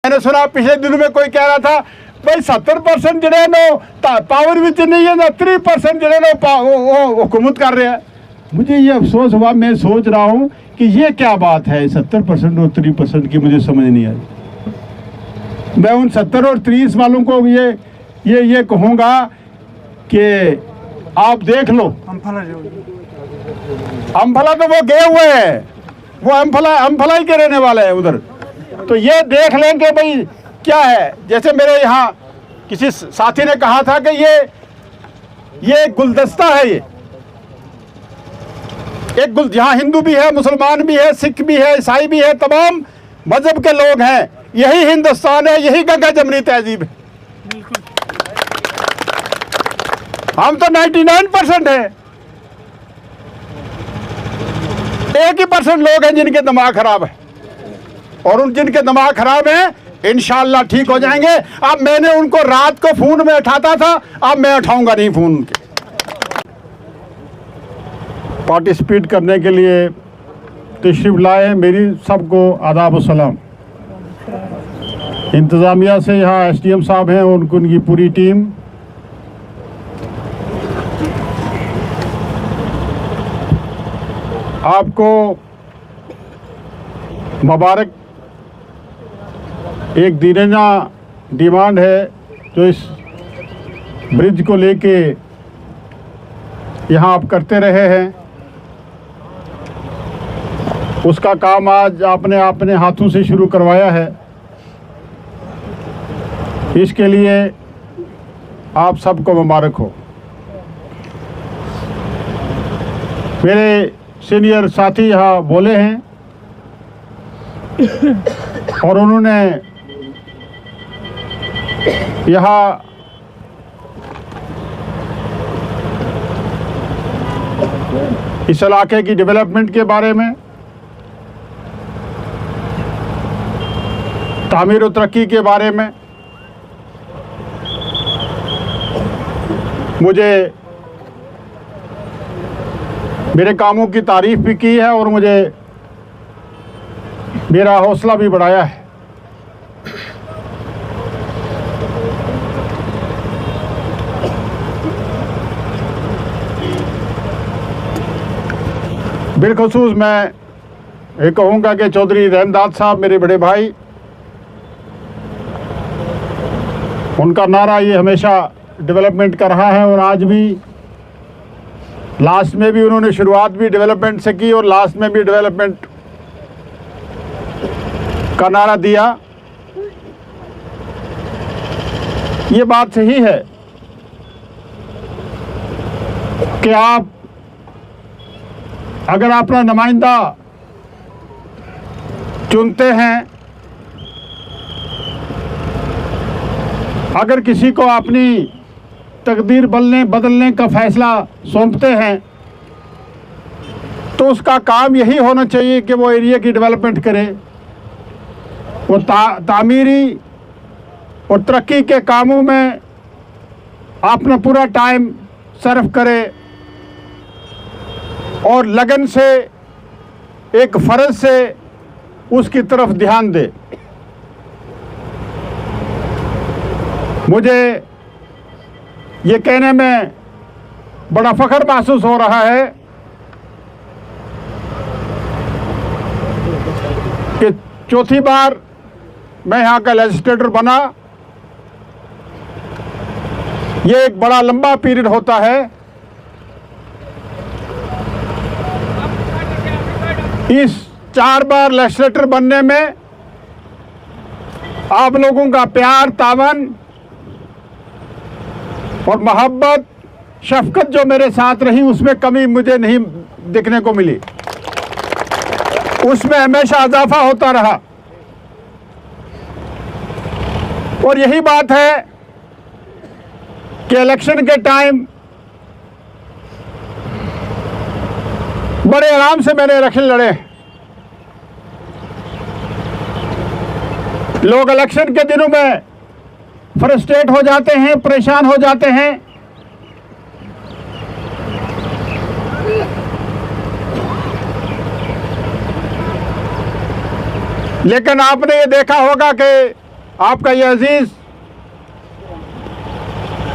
मैंने सुना पिछले दिनों में कोई कह रहा था भाई 70% जड़े नो पावर विच नहीं है, 3% जड़े नो हुकूमत कर रहे हैं। मुझे ये अफसोस हुआ, मैं सोच रहा हूँ कि ये क्या बात है 70% और 3% की, मुझे समझ नहीं आई। मैं उन 70 और 30 वालों को ये कहूँगा कि आप देख लो, अम्फला तो वो गए हुए हैं, वो अम्फला ही के रहने वाले हैं उधर, तो ये देख लेंगे भाई क्या है। जैसे मेरे यहाँ किसी साथी ने कहा था कि ये गुलदस्ता है, ये एक जहाँ हिंदू भी है, मुसलमान भी है, सिख भी है, ईसाई भी है, तमाम मजहब के लोग हैं। यही हिंदुस्तान है, यही गंगा जमनी तहजीब है। हम तो 99% है, 1% लोग हैं जिनके दिमाग खराब है, और उन जिनके दिमाग खराब हैं इंशाअल्लाह ठीक हो जाएंगे। अब मैंने उनको रात को फोन में उठाता था, अब मैं उठाऊंगा नहीं फोन उनके। पार्टिसिपेट करने के लिए तशरीफ लाए, मेरी सबको आदाब व सलाम। इंतज़ामिया से यहाँ एसडीएम साहब हैं, उनकी पूरी टीम, आपको मुबारक। एक दीनाना डिमांड है जो इस ब्रिज को लेके यहाँ आप करते रहे हैं, उसका काम आज आपने अपने हाथों से शुरू करवाया है। इसके लिए आप सबको मुबारक हो। मेरे सीनियर साथी यहाँ बोले हैं और उन्होंने यहाँ इस इलाके की डेवलपमेंट के बारे में, तामीर और तरक्की के बारे में मुझे मेरे कामों की तारीफ भी की है और मुझे मेरा हौसला भी बढ़ाया है। बिलखसूस मैं ये कहूँगा कि चौधरी रहमदाद साहब मेरे बड़े भाई, उनका नारा ये हमेशा डेवलपमेंट का रहा है, और आज भी लास्ट में भी उन्होंने शुरुआत भी डेवलपमेंट से की और लास्ट में भी डेवलपमेंट का नारा दिया। ये बात सही है कि आप अगर अपना नुमाइंदा चुनते हैं, अगर किसी को अपनी तकदीर बदलने का फैसला सौंपते हैं, तो उसका काम यही होना चाहिए कि वो एरिया की डेवलपमेंट करे, वो तामीरी और तरक्की के कामों में अपना पूरा टाइम सर्व करे और लगन से, एक फ़र्ज से उसकी तरफ ध्यान दे। मुझे ये कहने में बड़ा फ़ख्र महसूस हो रहा है कि चौथी बार मैं यहाँ का लेजिस्लेटर बना। ये एक बड़ा लंबा पीरियड होता है। इस 4 बार लेजिस्लेटर बनने में आप लोगों का प्यार, तावन और मोहब्बत, शफकत जो मेरे साथ रही, उसमें कमी मुझे नहीं देखने को मिली, उसमें हमेशा इजाफा होता रहा। और यही बात है कि इलेक्शन के टाइम बड़े आराम से मैंने इलेक्शन लड़े। लोग इलेक्शन के दिनों में फ्रस्ट्रेट हो जाते हैं, परेशान हो जाते हैं, लेकिन आपने ये देखा होगा कि आपका ये अजीज,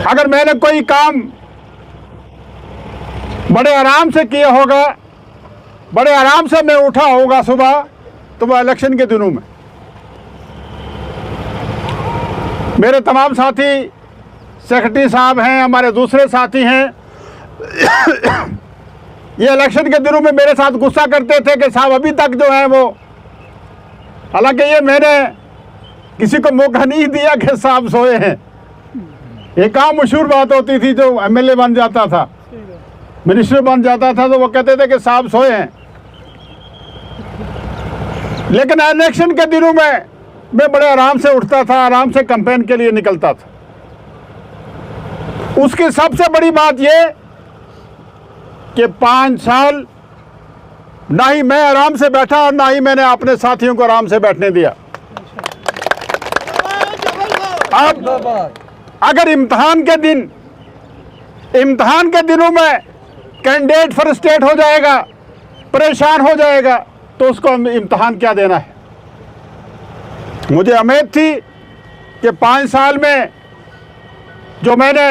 अगर मैंने कोई काम बड़े आराम से किया होगा, बड़े आराम से मैं उठा होगा सुबह, तो वह इलेक्शन के दिनों में मेरे तमाम साथी सेक्रेटरी साहब हैं, हमारे दूसरे साथी हैं, ये इलेक्शन के दिनों में मेरे साथ गुस्सा करते थे कि साहब अभी तक जो है वो, हालांकि ये मैंने किसी को मौका नहीं दिया कि साहब सोए हैं। एक आम मशहूर बात होती थी, जो एमएलए बन जाता था, मिनिस्टर बन जाता था, तो वो कहते थे कि साहब सोए हैं। लेकिन इलेक्शन के दिनों में मैं बड़े आराम से उठता था, आराम से कैंपेन के लिए निकलता था। उसकी सबसे बड़ी बात यह कि 5 साल ना ही मैं आराम से बैठा और ना ही मैंने अपने साथियों को आराम से बैठने दिया। अब अगर इम्तिहान के दिनों में कैंडिडेट फ्रस्ट्रेट हो जाएगा, परेशान हो जाएगा, तो उसको इम्तिहान क्या देना है। मुझे उम्मीद थी कि 5 साल में जो मैंने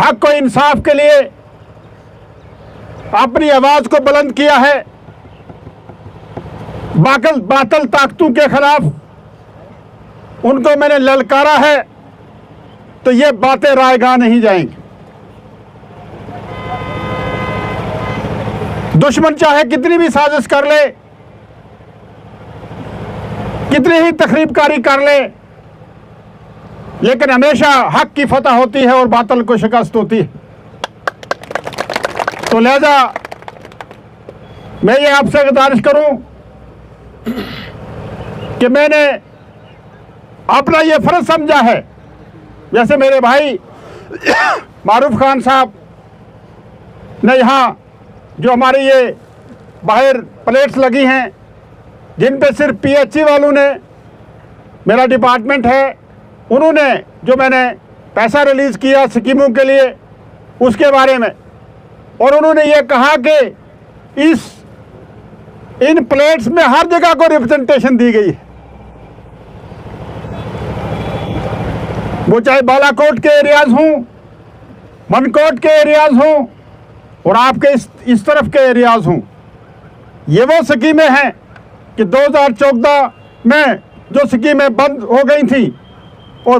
हक को इंसाफ के लिए अपनी आवाज को बुलंद किया है, बातिल ताकतों के खिलाफ उनको मैंने ललकारा है, तो ये बातें रायगा नहीं जाएंगी। दुश्मन चाहे कितनी भी साजिश कर ले, कितनी ही तखरीबकारी कर ले, लेकिन हमेशा हक की फतह होती है और बातिल को शिकस्त होती है। तो लिहाजा मैं ये आपसे गुजारिश करूं कि मैंने अपना ये फर्ज समझा है, जैसे मेरे भाई मारूफ खान साहब ने यहाँ जो हमारी ये बाहर प्लेट्स लगी हैं, जिन पे सिर्फ पीएचई वालों ने, मेरा डिपार्टमेंट है, उन्होंने जो मैंने पैसा रिलीज़ किया स्कीमों के लिए उसके बारे में, और उन्होंने ये कहा कि इन प्लेट्स में हर जगह को रिप्रेजेंटेशन दी गई है, वो चाहे बालाकोट के एरियाज हों, मनकोट के एरियाज हों, और आपके इस तरफ के एरियाज हों। ये वो स्कीमें हैं कि 2014 में जो स्कीमें बंद हो गई थी और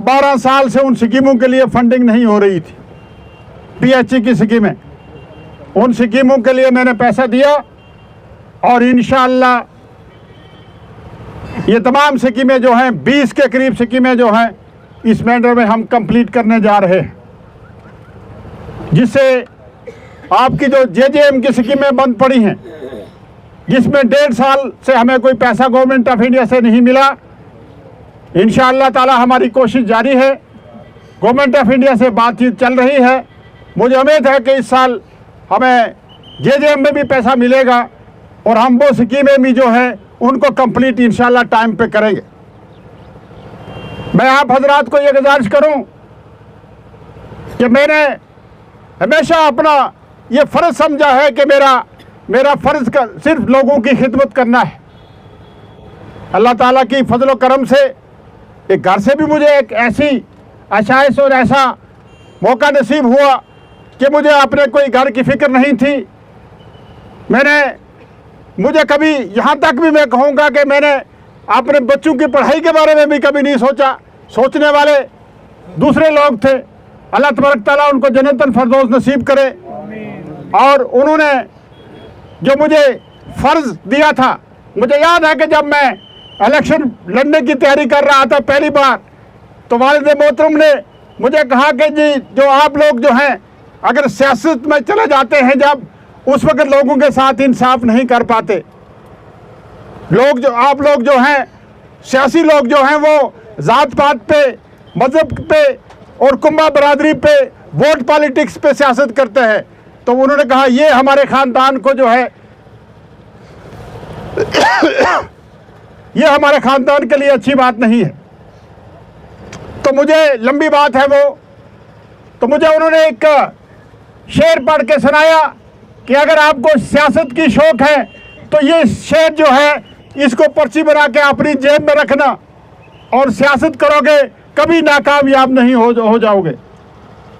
12 साल से उन स्कीमों के लिए फंडिंग नहीं हो रही थी, पीएचई की स्कीमें, उन स्कीमों के लिए मैंने पैसा दिया, और इंशाअल्लाह ये तमाम स्कीमें जो हैं, 20 के करीब स्कीमें जो हैं, इस मैटर में हम कंप्लीट करने जा रहे हैं, जिससे आपकी जो जेजेएम की स्कीमें बंद पड़ी हैं, जिसमें 1.5 साल से हमें कोई पैसा गवर्नमेंट ऑफ इंडिया से नहीं मिला, इंशाअल्लाह ताला हमारी कोशिश जारी है, गवर्नमेंट ऑफ इंडिया से बातचीत चल रही है। मुझे उम्मीद है कि इस साल हमें जेजेएम में भी पैसा मिलेगा और हम वो स्कीमें भी जो है उनको कंप्लीट इंशाअल्लाह टाइम पे करेंगे। मैं आप हजरात को ये गुजारिश करूं कि मैंने हमेशा अपना ये फ़र्ज़ समझा है कि मेरा फ़र्ज़ सिर्फ लोगों की खिदमत करना है। अल्लाह ताला की फजल व करम से एक घर से भी मुझे एक ऐसी आशाइश और ऐसा मौका नसीब हुआ कि मुझे अपने कोई घर की फ़िक्र नहीं थी। मुझे कभी यहाँ तक भी मैं कहूँगा कि मैंने अपने बच्चों की पढ़ाई के बारे में भी कभी नहीं सोचा। सोचने वाले दूसरे लोग थे। अल्लाह तबारक ताला उनको जन्नतुल फरदौस नसीब करे। और उन्होंने जो मुझे फ़र्ज़ दिया था, मुझे याद है कि जब मैं इलेक्शन लड़ने की तैयारी कर रहा था पहली बार, तो वालिद मोहतरम ने मुझे कहा कि जी जो आप लोग जो हैं अगर सियासत में चले जाते हैं, जब उस वक्त लोगों के साथ इंसाफ नहीं कर पाते। आप लोग जो हैं सियासी लोग जो हैं वो ज़ात पात पे, मज़हब पे और कुंबा बरादरी पे, वोट पॉलिटिक्स पे सियासत करते हैं। तो उन्होंने कहा ये हमारे ख़ानदान को जो है ये हमारे ख़ानदान के लिए अच्छी बात नहीं है। तो मुझे लंबी बात है वो, तो मुझे उन्होंने एक शेर पढ़ के सुनाया कि अगर आपको सियासत की शौक़ है तो ये शेयर जो है इसको पर्ची बना के अपनी जेब में रखना और सियासत करोगे, कभी नाकामयाब नहीं हो जाओगे।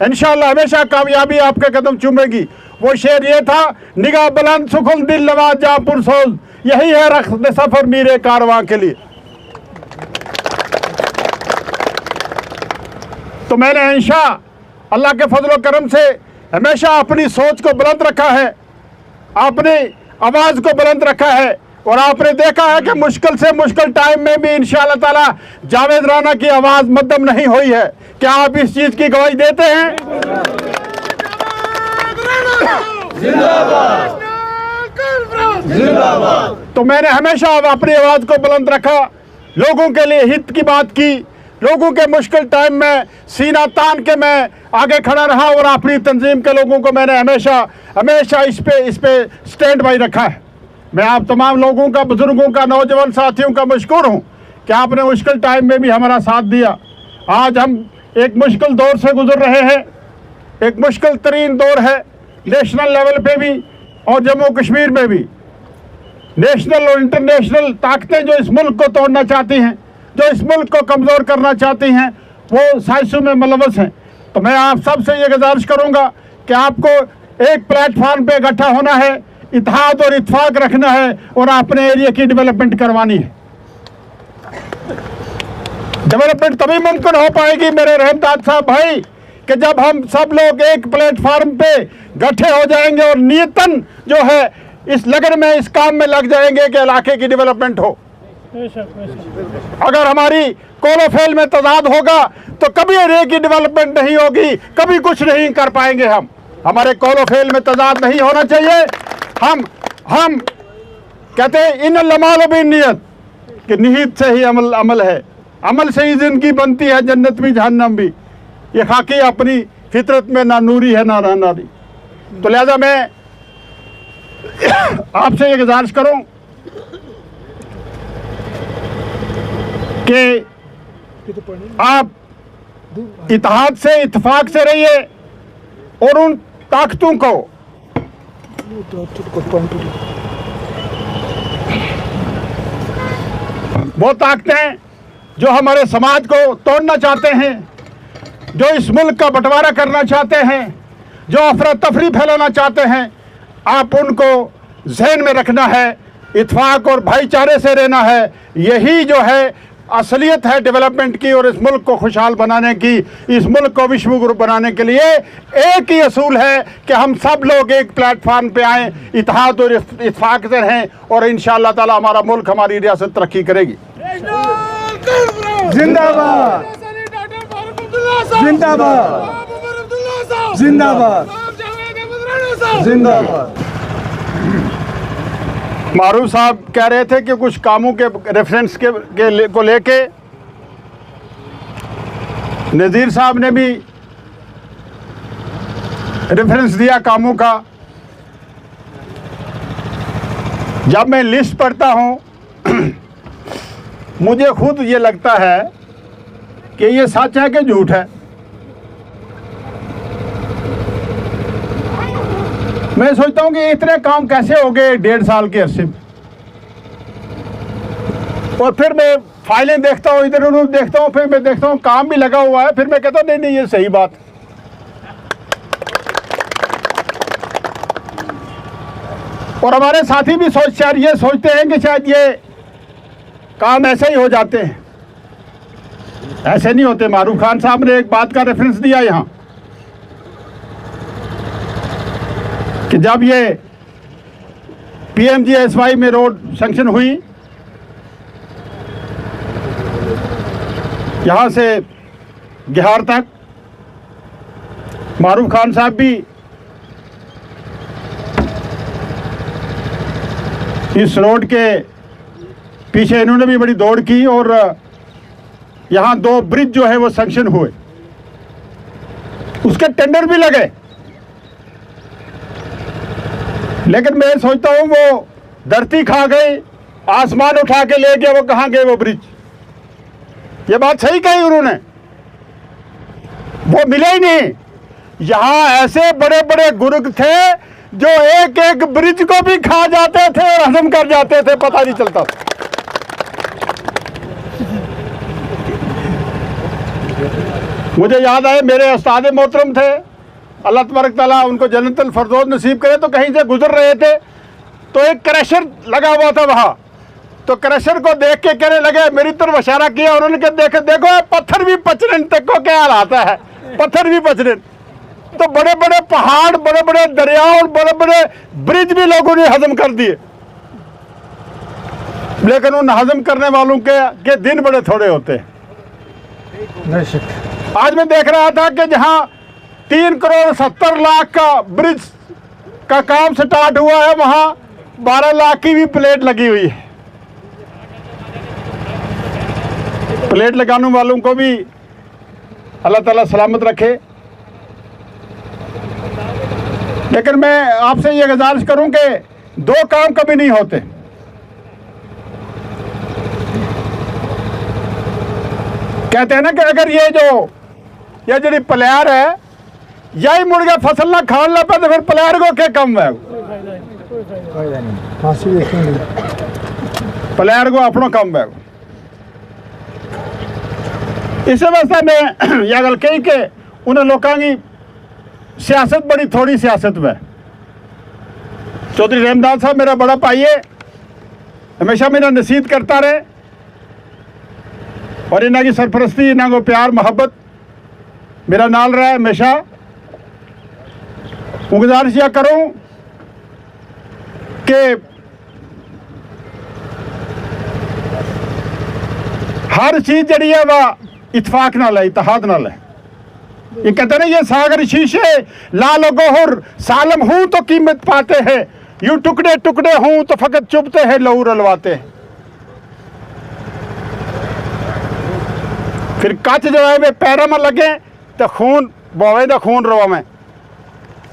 इंशाअल्लाह हमेशा कामयाबी आपके कदम चूमेगी। वो शेर ये था, निगाह बुलंद सुखुल दिल नवाज जहाँ पुरसोज, यही है रख्त सफर मीरे कारवां के लिए। तो मैंने इंशाअल्लाह अल्लाह के फजल करम से हमेशा अपनी सोच को बुलंद रखा है, अपनी आवाज़ को बुलंद रखा है, और आपने देखा है कि मुश्किल से मुश्किल टाइम में भी इंशाअल्लाह ताला जावेद राना की आवाज़ मद्दम नहीं हुई है। क्या आप इस चीज़ की गवाही देते हैं? जिंदाबाद, जिंदाबाद। तो मैंने हमेशा अपनी आवाज़ को बुलंद रखा, लोगों के लिए हित की बात की, लोगों के मुश्किल टाइम में सीना तान के मैं आगे खड़ा रहा, और अपनी तंजीम के लोगों को मैंने हमेशा इस पे स्टैंड बाई रखा है। मैं आप तमाम लोगों का, बुजुर्गों का, नौजवान साथियों का मशकूर हूँ कि आपने मुश्किल टाइम में भी हमारा साथ दिया। आज हम एक मुश्किल दौर से गुजर रहे हैं, एक मुश्किल तरीन दौर है नेशनल लेवल पे भी और जम्मू कश्मीर में भी। नेशनल और इंटरनेशनल ताकतें जो इस मुल्क को तोड़ना चाहती हैं, जो इस मुल्क को कमज़ोर करना चाहती हैं, वो साजिशों में मुलव्वस हैं। तो मैं आप सबसे ये गुजारिश करूँगा कि आपको एक प्लेटफार्म पे इकट्ठा होना है, इत्तेहाद और इत्तेफाक रखना है, और अपने एरिया की डेवलपमेंट करवानी है। डेवलपमेंट तभी मुमकिन हो पाएगी मेरे रहमदाद साहब भाई कि जब हम सब लोग एक प्लेटफार्म पे इकट्ठे हो जाएंगे और नियतन जो है इस लगन में, इस काम में लग जाएंगे कि इलाके की डेवलपमेंट हो। अगर हमारी कोलोफेल में तजाद होगा तो कभी एरिया की डेवलपमेंट नहीं होगी, कभी कुछ नहीं कर पाएंगे हम। हमारे कोलोफेल में तजाद नहीं होना चाहिए। हम कहते हैं इन लमाल बिन नियत, कि निहित से ही अमल है, अमल से ही जिंदगी बनती है, जन्नत भी जहन्नम भी। ये खाकी अपनी फितरत में ना नूरी है ना नारी। तो लिहाजा मैं आपसे ये गुजारिश करूं कि आप इत्तेहाद से, इत्तेफाक से रहिए, और उन ताकतों को वो ताकतें जो हमारे समाज को तोड़ना चाहते हैं, जो इस मुल्क का बंटवारा करना चाहते हैं, जो अफरा तफरी फैलाना चाहते हैं, आप उनको जहन में रखना है, इत्तेफाक और भाईचारे से रहना है। यही जो है असलियत है डेवलपमेंट की, और इस मुल्क को खुशहाल बनाने की, इस मुल्क को विश्व गुरु बनाने के लिए एक ही असूल है कि हम सब लोग एक प्लेटफार्म पे आएँ, इत्तेहाद और इत्तेफाक से रहें, और इंशाअल्लाह ताला हमारा मुल्क, हमारी रियासत तरक्की करेगी। जिंदाबाद, जिंदाबाद, जिंदाबाद, जिंदाबाद। मारूफ साहब कह रहे थे कि कुछ कामों के रेफरेंस को लेके नज़ीर साहब ने भी रेफरेंस दिया कामों का। जब मैं लिस्ट पढ़ता हूँ मुझे खुद ये लगता है कि ये सच है कि झूठ है। मैं सोचता हूँ कि इतने काम कैसे हो गए 1.5 साल के अरसे में। और फिर मैं फाइलें देखता हूँ, इधर उधर देखता हूँ, फिर मैं देखता हूँ काम भी लगा हुआ है, फिर मैं कहता हूँ नहीं ये सही बात। और हमारे साथी भी ये सोचते हैं कि शायद ये काम ऐसे ही हो जाते हैं। ऐसे नहीं होते। मारूफ खान साहब ने एक बात का रेफरेंस दिया यहाँ कि जब ये PMGSY में रोड सैंक्शन हुई, यहाँ से बिहार तक, मारूफ खान साहब भी इस रोड के पीछे इन्होंने भी बड़ी दौड़ की, और यहाँ 2 ब्रिज जो है वो सैंक्शन हुए, उसके टेंडर भी लगे। लेकिन मैं सोचता हूँ वो धरती खा गई, आसमान उठा के ले गया, वो कहाँ गए वो ब्रिज। ये बात सही कही उन्होंने, वो मिले ही नहीं। यहाँ ऐसे बड़े बड़े गुर्ग थे जो एक एक ब्रिज को भी खा जाते थे और हजम कर जाते थे, पता नहीं चलता था। मुझे याद आए मेरे उस्ताद मोहतरम थे, अल्लाह तबारक ताला उनको जन्नतुल फरदौस नसीब करे, तो कहीं से गुजर रहे थे तो एक क्रशर लगा हुआ था वहां, तो क्रशर को देख के कहने लगे, मेरी तरफ इशारा किया, उन्होंने कहा देखो देखो पत्थर भी पचने तक को क्या हाल आता है, पत्थर भी पचने। तो बड़े बड़े पहाड़, बड़े बड़े दरिया और बड़े बड़े ब्रिज भी लोगों ने हजम कर दिए, लेकिन उन हजम करने वालों के दिन बड़े थोड़े होते हैं। आज मैं देख रहा था कि जहां 3 करोड़ 70 लाख का ब्रिज का काम स्टार्ट हुआ है, वहां 12 लाख की भी प्लेट लगी हुई है। प्लेट लगाने वालों को भी अल्लाह ताला सलामत रखे। लेकिन मैं आपसे ये गुजारिश करूं कि 2 काम कभी नहीं होते। कहते हैं ना कि अगर ये जी प्लेयर है यही मुड़ गया फसल ना खान लग पे, तो फिर प्लेयर को क्या कम है, प्लेयर को अपना कम है। इस वास्ते मैं यह गल कही कि उन्हें लोगों की सियासत बड़ी थोड़ी सियासत में। चौधरी रहमदास साहब मेरा बड़ा भाई है, हमेशा मेरा नसीहत करता रहे और इन्हों की सरपरस्ती, इन्हों को प्यार मोहब्बत मेरा नाल रहा है हमेशा। गुजारिश यह करूं कि हर चीज जड़ी है वह इतफाक नाल है, इत्तेहाद नाल है। ये कहते ना, ये सागर शीशे लाल गोहर सालम हूं तो कीमत पाते हैं, यूं टुकड़े टुकड़े हूं तो फकत चुभते हैं लहू रलवाते हैं। फिर कच जो है वे पैरों में लगे तो खून बोवे तो खून रवा में।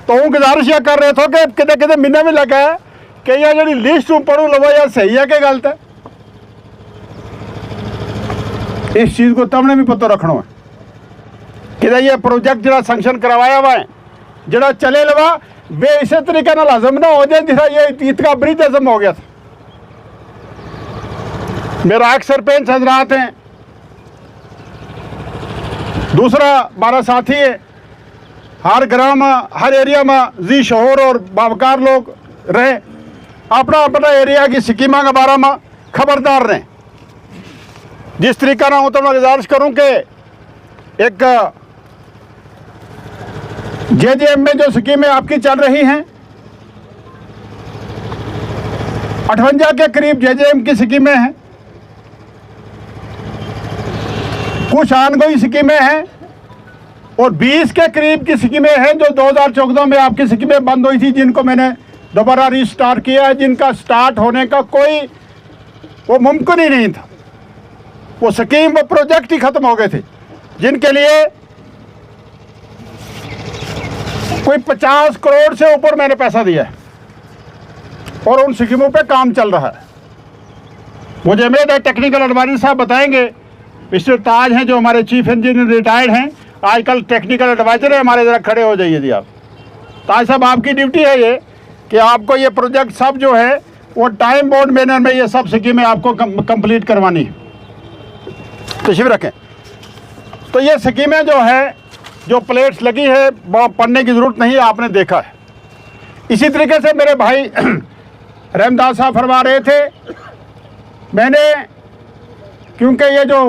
तो हूँ गुजारिश यह कर रहे थे कि किते किते महीने भी लगा है कि यह जी लिस्ट पढ़ू लवो या सही है कि गलत है। इस चीज़ को तमने भी पता रखना है कि ये प्रोजेक्ट जो सैंक्शन करवाया हुआ है, जो चले लवा वे इस तरीके नाल हजम ना हो जाए जिस ये इतना ब्रिज हजम हो गया था। मेरा एक सरपंच हजरात हैं, दूसरा हमारा साथी है। हर ग्राम में, हर एरिया में जी शोर और बावकार लोग रहे, अपना अपना एरिया की स्कीमा के बारे में खबरदार रहें। जिस तरीका ना हूँ तो मैं गुजारिश करूँ कि एक JJM में जो स्कीमें आपकी चल रही हैं, 58 के करीब JJM की स्कीमें हैं, कुछ आनगोई स्कीमें हैं और 20 के करीब की स्कीमें हैं जो 2014 में आपकी स्कीमें बंद हुई थी, जिनको मैंने दोबारा रीस्टार्ट किया है, जिनका स्टार्ट होने का कोई वो मुमकिन ही नहीं था। वो स्कीम, वो प्रोजेक्ट ही खत्म हो गए थे, जिनके लिए कोई 50 करोड़ से ऊपर मैंने पैसा दिया है और उन स्कीमों पे काम चल रहा है। मुझे उम्मीद है टेक्निकल एडवाइजर साहब बताएंगे। मिस्टर ताज हैं जो हमारे चीफ इंजीनियर रिटायर्ड हैं, आजकल टेक्निकल एडवाइजर है हमारे, ज़रा खड़े हो जाइए जी आप। ताज साहब आपकी ड्यूटी है ये कि आपको ये प्रोजेक्ट सब जो है वो टाइम बोर्ड मैनर में ये सब स्कीमें आपको कंप्लीट करवानी है। तशरीफ रखें। तो ये स्कीमें जो है, जो प्लेट्स लगी है, बहुत पढ़ने की ज़रूरत नहीं है, आपने देखा है। इसी तरीके से मेरे भाई रहमदास साहब फरमा रहे थे, मैंने क्योंकि ये जो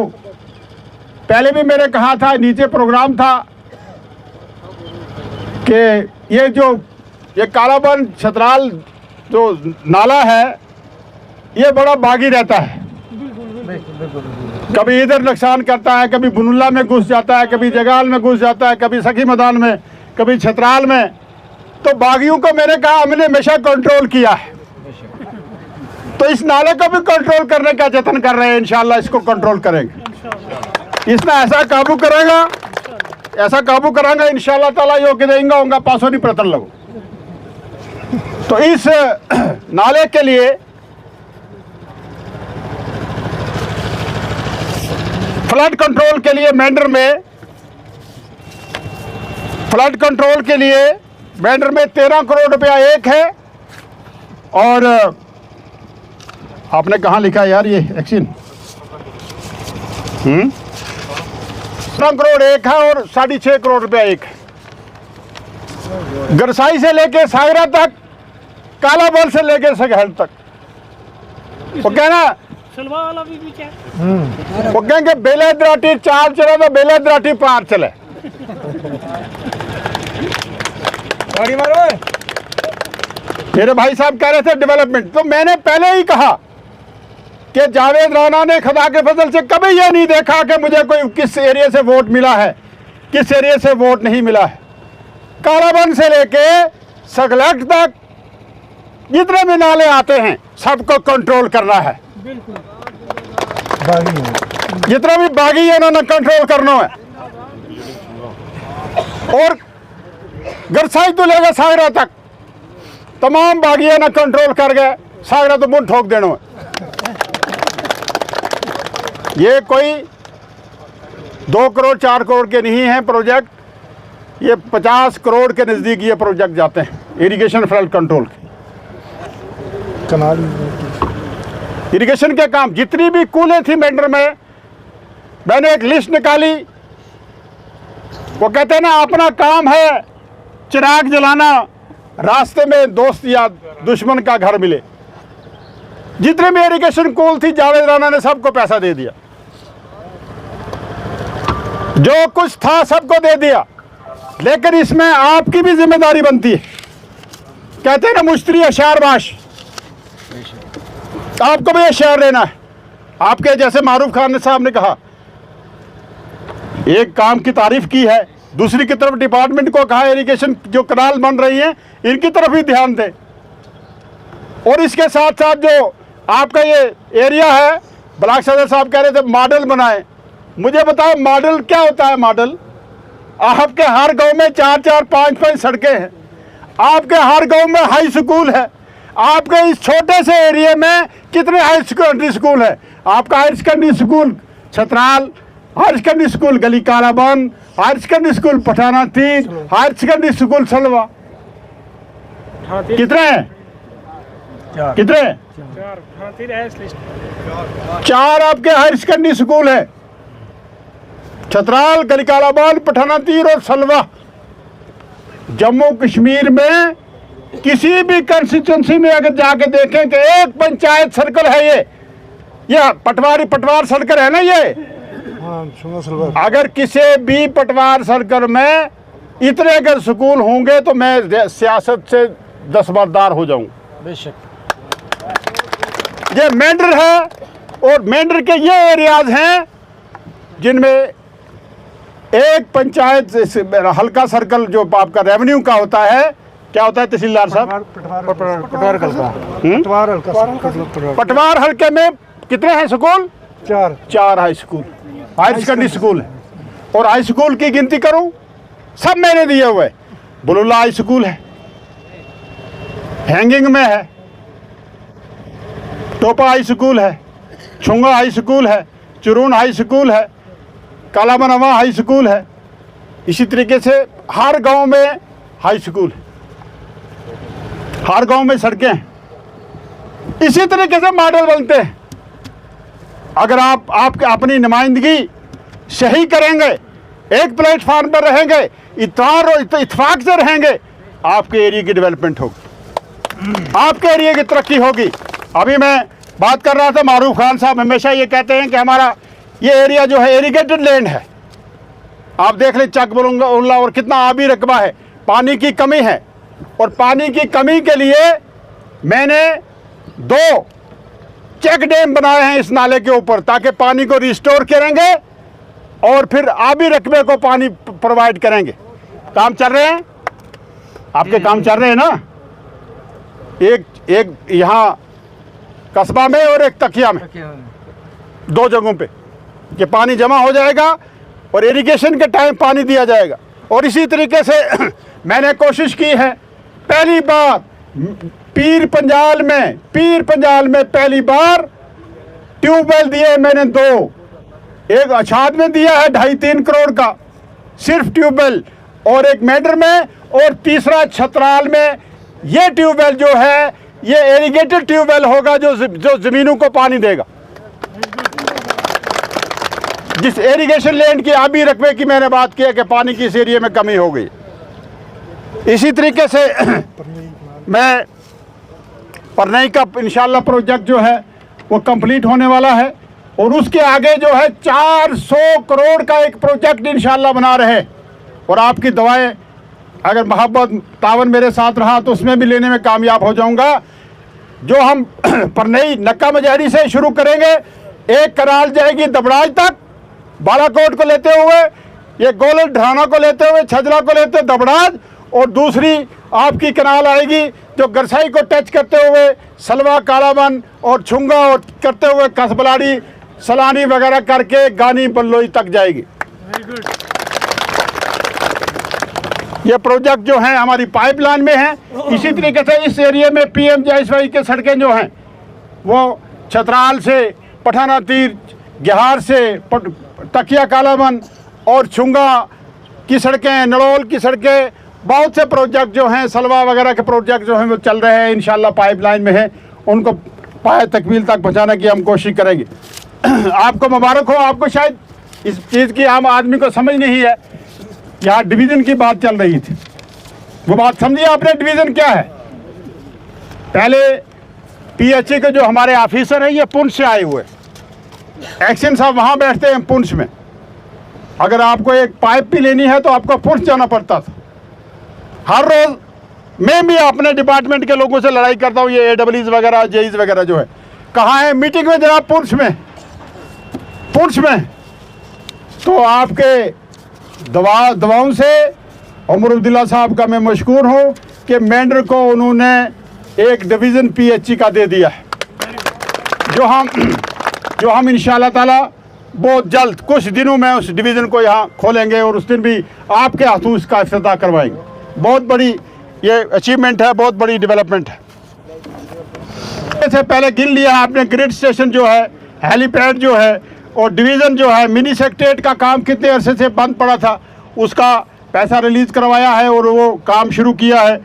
पहले भी मैंने कहा था, नीचे प्रोग्राम था कि ये कालाबन छतराल जो नाला है ये बड़ा बागी रहता है, कभी इधर नुकसान करता है, कभी बुनुल्ला में घुस जाता है, कभी जगाल में घुस जाता है, कभी सखी मैदान में, कभी छतराल में। तो बागियों को मैंने कहा हमने हमेशा कंट्रोल किया है, तो इस नाले को भी कंट्रोल करने का जतन कर रहे हैं। इंशाल्लाह इसको कंट्रोल करेंगे, इसने ऐसा काबू करेगा, ऐसा काबू करांगा इंशाल्लाह ताला, यो कि देंगे होगा पासों नहीं प्रतन लगो। तो इस नाले के लिए फ्लड कंट्रोल के लिए मेंढर में फ्लड कंट्रोल के लिए बैंडर में 13 करोड़ रुपया एक है। और आपने कहाँ लिखा यार ये एक्शन? 13 करोड़ एक है और 6.5 करोड़ रुपया एक है। गरसाई से लेके सागरा तक, कालाबल से लेके सगहल तक। वो कहना वो कहेंगे बेले दराटी 4 चले तो बेले दराटी 5 चले। मेरे भाई साहब कह रहे थे डेवलपमेंट, तो मैंने पहले ही कहा कि जावेद राणा ने खुदा के फजल से कभी यह नहीं देखा कि मुझे कोई किस एरिया से वोट मिला है, किस एरिया से वोट नहीं मिला है। कालाबन से लेके सगलट तक जितने भी नाले आते हैं सबको कंट्रोल करना है। जितना भी बागी है उन्होंने कंट्रोल करना है। और गरसाई तो लेगा सागरा तक तमाम बागिया ने कंट्रोल कर गए, सागरा तो मुंह ठोक देना है। ये कोई 2 करोड़ 4 करोड़ के नहीं है प्रोजेक्ट, ये 50 करोड़ के नज़दीक ये प्रोजेक्ट जाते हैं इरिगेशन फ्लड कंट्रोल के। इरिगेशन के काम जितनी भी कूलें थी मेंढर में, मैंने एक लिस्ट निकाली। वो कहते हैं ना अपना काम है चिराग जलाना, रास्ते में दोस्त या दुश्मन का घर मिले। जितने भी इरिगेशन कूल थी जावेद राणा ने सबको पैसा दे दिया, जो कुछ था सबको दे दिया। लेकिन इसमें आपकी भी जिम्मेदारी बनती है। कहते हैं ना मुश्तरी अशारबाश, आपको भी ये शेयर लेना है। आपके जैसे मारूफ खान साहब ने कहा, एक काम की तारीफ की है, दूसरी की तरफ डिपार्टमेंट को कहा इरिगेशन जो कनाल बन रही हैं इनकी तरफ भी ध्यान दें। और इसके साथ साथ जो आपका ये एरिया है, ब्लॉक सदर साहब कह रहे थे मॉडल बनाए। मुझे बताओ मॉडल क्या होता है? मॉडल आपके हर गांव में 4-4, 5-5 सड़कें हैं, आपके हर गांव में हाई स्कूल है, आपके इस छोटे से एरिया में कितने हाई सेकेंडरी स्कूल है? आपका higher secondary school Chhatral, higher secondary school Gali Kalaban, higher secondary school Pathana Teer, higher secondary school सलवा। कितने हैं? कितने? 4 आपके हायर सेकेंडरी स्कूल है, छतराल, गली कालाबन, पठाना तीर और सलवा। जम्मू कश्मीर में किसी भी कंस्टिट्यूंसी में अगर जाके देखें कि एक पंचायत सर्कल है, ये पटवार सर्कल है ना, ये अगर किसी भी पटवार सर्कल में इतने अगर स्कूल होंगे तो मैं सियासत से दस्तबरदार हो जाऊं। बेशक ये मेंढर है और मेंढर के ये एरियाज हैं जिनमें एक पंचायत हल्का सर्कल जो आपका रेवेन्यू का होता है, क्या होता है तहसीलदार साहब? पटवार हल्के में कितने हैं school? 4 high school, higher secondary school है। और हाई स्कूल की गिनती करूं सब मैंने दिए हुए। बुलुल्ला हाई स्कूल है, हैंगिंग में है, टोपा हाई स्कूल है, छुंगा हाई स्कूल है, चुरून हाई स्कूल है, कालाबनवा हाई स्कूल है। इसी तरीके से हर गांव में हाई स्कूल है, हर गांव में सड़कें हैं। इसी तरीके से मॉडल बनते हैं। अगर आप अपनी नुमाइंदगी सही करेंगे, एक प्लेटफॉर्म पर रहेंगे, इत्तेफाक से रहेंगे, आपके एरिया की डेवलपमेंट होगी, आपके एरिया की तरक्की होगी। अभी मैं बात कर रहा था, मारूफ खान साहब हमेशा ये कहते हैं कि हमारा ये एरिया जो है इरिगेटेड लैंड है। आप देख लें चक बलुंगा और कितना आबी रकबा है, पानी की कमी है। और पानी की कमी के लिए मैंने 2 चेक डैम बनाए हैं इस नाले के ऊपर, ताकि पानी को रिस्टोर करेंगे और फिर आबी रकबे को पानी प्रोवाइड करेंगे। काम चल रहे हैं आपके, काम चल रहे हैं ना? एक यहाँ कस्बा में और एक तकिया में, 2 जगहों पे कि पानी जमा हो जाएगा और इरिगेशन के टाइम पानी दिया जाएगा। और इसी तरीके से मैंने कोशिश की है, पहली बार पीर पंजाल में पहली बार ट्यूबवेल दिए मैंने 2, एक अछाद में दिया है 2.5-3 करोड़ का सिर्फ ट्यूबवेल, और एक मेंढर में और तीसरा छतराल में ये ट्यूबवेल जो है ये इरिगेटेड ट्यूबवेल होगा जो ज़मीनों को पानी देगा। जिस इरिगेशन लैंड की आबी रकबे की मैंने बात की है कि पानी की इस एरिया में कमी हो गई। इसी तरीके से मैं परनई का इंशाल्लाह प्रोजेक्ट जो है वो कंप्लीट होने वाला है और उसके आगे जो है 400 करोड़ का एक प्रोजेक्ट इंशाल्लाह बना रहे और आपकी दवाएं अगर मोहब्बत तावन मेरे साथ रहा तो उसमें भी लेने में कामयाब हो जाऊंगा। जो हम परनई नक्का मजहरी से शुरू करेंगे, एक कनाल जाएगी दबड़ाज तक बालाकोट को लेते हुए, ये गोलर ढाना को लेते हुए छजरा को लेते हुए दबड़ाज, और दूसरी आपकी कनाल आएगी जो गरसाई को टच करते हुए सलवा कालाबन और छुंगा और करते हुए कसबलाड़ी सलानी वगैरह करके गानी बल्लोई तक जाएगी। ये प्रोजेक्ट जो हैं हमारी पाइपलाइन में है। इसी तरीके से इस एरिया में PMJSY के सड़कें जो हैं वो छतराल से पठाना तीर, गेहार से तकिया कालाबन और छुंगा की सड़कें, नड़ोल की सड़कें, बहुत से प्रोजेक्ट जो हैं सलवा वगैरह के प्रोजेक्ट जो हैं वो चल रहे हैं, इंशाल्लाह पाइपलाइन में है, उनको पाए तकमील तक पहुँचाने की हम कोशिश करेंगे। आपको मुबारक हो। आपको शायद इस चीज़ की आम आदमी को समझ नहीं है। यहाँ डिवीज़न की बात चल रही थी, वो बात समझिए आपने। डिवीज़न क्या है? पहले PHE के जो हमारे ऑफिसर हैं ये पुंछ से आए हुए, एक्शन साहब वहाँ बैठते हैं पुंछ में। अगर आपको एक पाइप भी लेनी है तो आपको पुंछ जाना पड़ता था। हर रोज़ मैं भी अपने डिपार्टमेंट के लोगों से लड़ाई करता हूँ, ये AWs वगैरह JEs वगैरह जो है, कहाँ है मीटिंग में जनाब? पुंछ में। तो आपके दवाओं से उमर अब्दुल्ला साहब का मैं मशकूर हूँ कि मेंढर को उन्होंने एक डिवीज़न PHE का दे दिया है, जो हम इंशाल्लाह ताला बहुत जल्द कुछ दिनों में उस डिवीज़न को यहाँ खोलेंगे और उस दिन भी आपके हाथों इसका इफ्तिताह करवाएंगे। बहुत बड़ी ये अचीवमेंट है, बहुत बड़ी डेवलपमेंट है। इससे पहले गिन लिया आपने ग्रिड स्टेशन जो है, हेलीपैड जो है और डिवीज़न जो है, मिनी सेक्रेटेरिएट का काम कितने अरसे से बंद पड़ा था, उसका पैसा रिलीज़ करवाया है और वो काम शुरू किया है।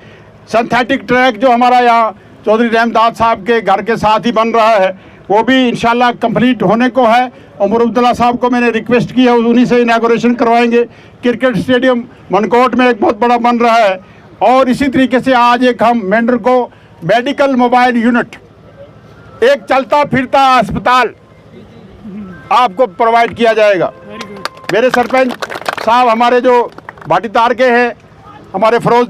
सिंथेटिक ट्रैक जो हमारा यहाँ चौधरी रहमदाद साहब के घर के साथ ही बन रहा है वो भी इंशाल्लाह कंप्लीट होने को है। उमर अब्दुल्ला साहब को मैंने रिक्वेस्ट की है, उन्हीं से इनागोरेशन करवाएंगे। क्रिकेट स्टेडियम मनकोट में एक बहुत बड़ा बन रहा है और इसी तरीके से आज एक हम मेंढर को मेडिकल मोबाइल यूनिट, एक चलता फिरता अस्पताल आपको प्रोवाइड किया जाएगा। मेरे सरपंच साहब हमारे जो भाटी तार के हैं, हमारे फरोज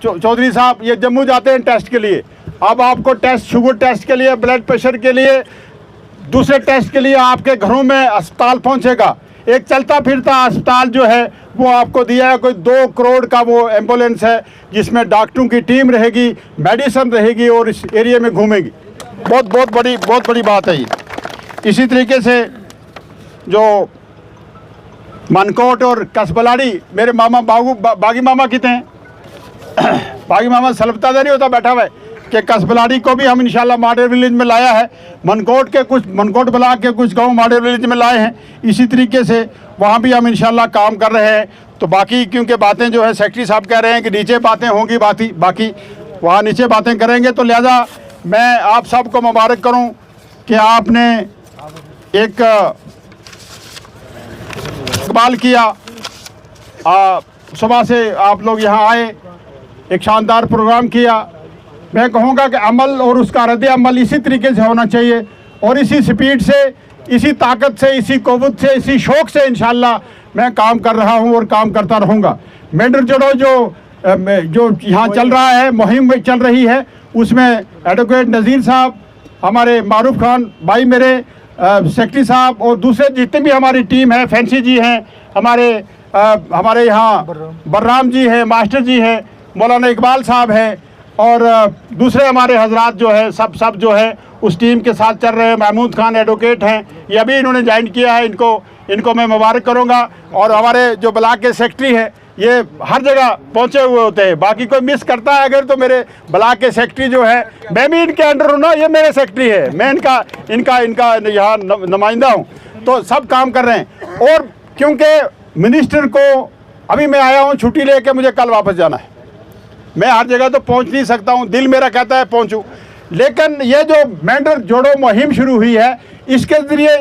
चौधरी साहब, ये जम्मू जाते हैं टेस्ट के लिए। अब आपको टेस्ट, शुगर टेस्ट के लिए, ब्लड प्रेशर के लिए, दूसरे टेस्ट के लिए आपके घरों में अस्पताल पहुंचेगा। एक चलता फिरता अस्पताल जो है वो आपको दिया है। कोई 2 करोड़ का वो एम्बुलेंस है जिसमें डॉक्टरों की टीम रहेगी, मेडिसिन रहेगी और इस एरिया में घूमेगी। बहुत बड़ी बात है ये। इसी तरीके से जो मनकोट और कसबलाड़ी, मेरे मामा बागी मामा कितने हैं? बागी मामा सलबता नहीं होता बैठा हुआ है कि कसबलाड़ी को भी हम इंशाल्लाह मॉडल विलेज में लाया है। मनकोट ब्लॉक के कुछ गांव मॉडल विलेज में लाए हैं। इसी तरीके से वहाँ भी हम इंशाल्लाह काम कर रहे हैं। तो बाकी क्योंकि बातें जो है सेक्रेटरी साहब कह रहे हैं कि नीचे बातें होंगी, बाकी वहाँ नीचे बातें करेंगे, तो लिहाजा मैं आप सबको मुबारक करूँ कि आपने एक इकबाल किया। सुबह से आप लोग यहाँ आए, एक शानदार प्रोग्राम किया। मैं कहूँगा कि अमल और उसका रद्द अमल इसी तरीके से होना चाहिए और इसी स्पीड से, इसी ताकत से, इसी क़ुव्वत से, इसी शौक़ से इंशाल्लाह मैं काम कर रहा हूँ और काम करता रहूँगा। मेंढर जोड़ो जो यहाँ चल रहा है, मुहिम में चल रही है, उसमें एडवोकेट नज़ीर साहब, हमारे मारूफ खान भाई, मेरे सेक्रेटरी साहब और दूसरे जितने भी हमारी टीम है, फैंसी जी हैं, हमारे यहाँ बर्राम जी हैं, मास्टर जी हैं, मौलाना इकबाल साहब हैं और दूसरे हमारे हजरात जो है सब जो है उस टीम के साथ चल रहे हैं। महमूद खान एडवोकेट हैं, ये अभी इन्होंने ज्वाइन किया है, इनको मैं मुबारक करूंगा। और हमारे जो ब्लॉक के सेक्रेटरी हैं ये हर जगह पहुंचे हुए होते हैं। बाकी कोई मिस करता है अगर तो मेरे ब्लॉक के सेक्रेटरी जो है, मैं भी इनके अंडर हूँ ना, ये मेरे सेक्रेटरी है, मैं इनका यहाँ नुमाइंदा हूँ। तो सब काम कर रहे हैं। और क्योंकि मिनिस्टर को अभी मैं आया हूँ छुट्टी लेके, मुझे कल वापस जाना है, मैं हर जगह तो पहुंच नहीं सकता हूं, दिल मेरा कहता है पहुंचूं, लेकिन ये जो मेंढर जोड़ो मुहिम शुरू हुई है, इसके ज़रिए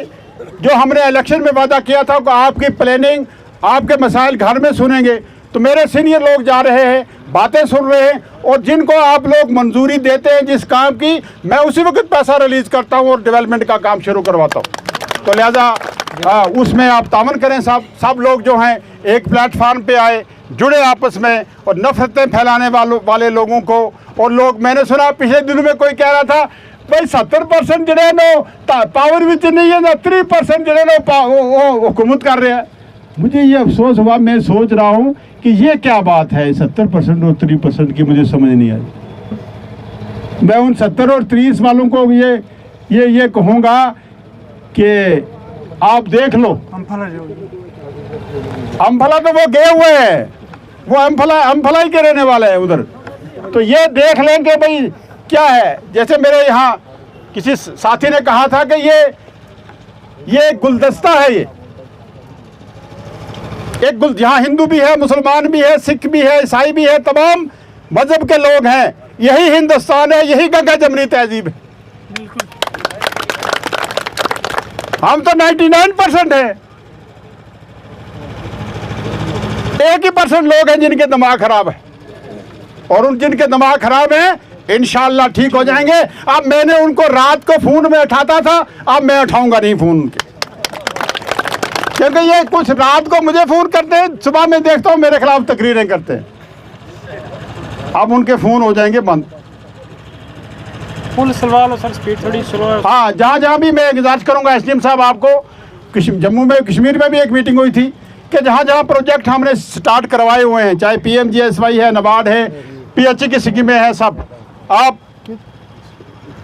जो हमने इलेक्शन में वादा किया था कि आपकी प्लानिंग, आपके मसाइल घर में सुनेंगे, तो मेरे सीनियर लोग जा रहे हैं, बातें सुन रहे हैं, और जिनको आप लोग मंजूरी देते हैं जिस काम की, मैं उसी वक्त पैसा रिलीज़ करता हूँ और डेवलपमेंट का काम शुरू करवाता हूँ। तो लिहाजा उसमें आप तावन करें। सब लोग जो हैं एक प्लेटफार्म पे आए, जुड़े आपस में, और नफरतें फैलाने वाले लोगों को, और लोग, मैंने सुना पिछले दिनों में कोई कह रहा था भाई 70% जड़े नो पावर विच नहीं है, 3% जड़े नो हुकूमत कर रहे हैं। मुझे ये अफसोस हुआ, मैं सोच रहा हूँ कि ये क्या बात है, 70% और 3% की मुझे समझ नहीं आई। मैं उन 70 और 30 वालों को ये कहूँगा कि आप देख लो, अम्फला तो वो गए हुए हैं, वो अम्फला ही के रहने वाले हैं उधर, तो ये देख लें कि भाई क्या है। जैसे मेरे यहाँ किसी साथी ने कहा था कि ये गुलदस्ता है, ये एक यहाँ हिंदू भी है, मुसलमान भी है, सिख भी है, ईसाई भी है, तमाम मजहब के लोग हैं, यही हिंदुस्तान है, यही गंगा जमनी तहजीब है। हम तो 99% है, 1% लोग हैं जिनके दिमाग खराब है, और उन जिनके दिमाग खराब है इंशाअल्लाह ठीक हो जाएंगे। अब मैंने उनको रात को फोन में उठाता था, अब मैं उठाऊंगा नहीं फोन उनके, क्योंकि ये कुछ रात को मुझे फोन करते हैं, सुबह में देखता हूँ मेरे खिलाफ तकरीरें करते हैं। अब उनके फोन हो जाएंगे बंद। फुल सलवार सर, स्पीड थोड़ी स्लो है। हाँ, जहाँ भी मैं गुजारिश करूँगा एसडीएम साहब, आपको जम्मू में, कश्मीर में भी एक मीटिंग हुई थी कि जहाँ प्रोजेक्ट हमने स्टार्ट करवाए हुए हैं, चाहे PMGSY है, नाबार्ड है, PHE की स्कीमें हैं, सब आप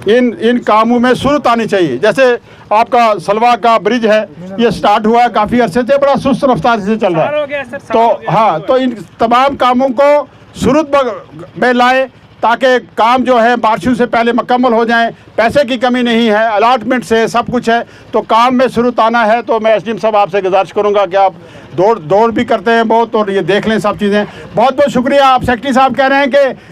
इन कामों में सूरत आनी चाहिए। जैसे आपका सलवा का ब्रिज है, ये स्टार्ट हुआ है काफ़ी अरसे से, बड़ा सुस्त रफ्तार से चल रहा है, तो हाँ, तो इन तमाम कामों को सूरत में लाए ताकि काम जो है बारिशों से पहले मुकम्मल हो जाएं। पैसे की कमी नहीं है, अलाटमेंट से सब कुछ है, तो काम में सूरत आना है। तो मैं एसडीएम साहब आपसे गुजारिश करूंगा कि आप दौड़ भी करते हैं बहुत, और ये देख लें सब चीज़ें। बहुत बहुत शुक्रिया। आप सेक्रेटरी साहब कह रहे हैं कि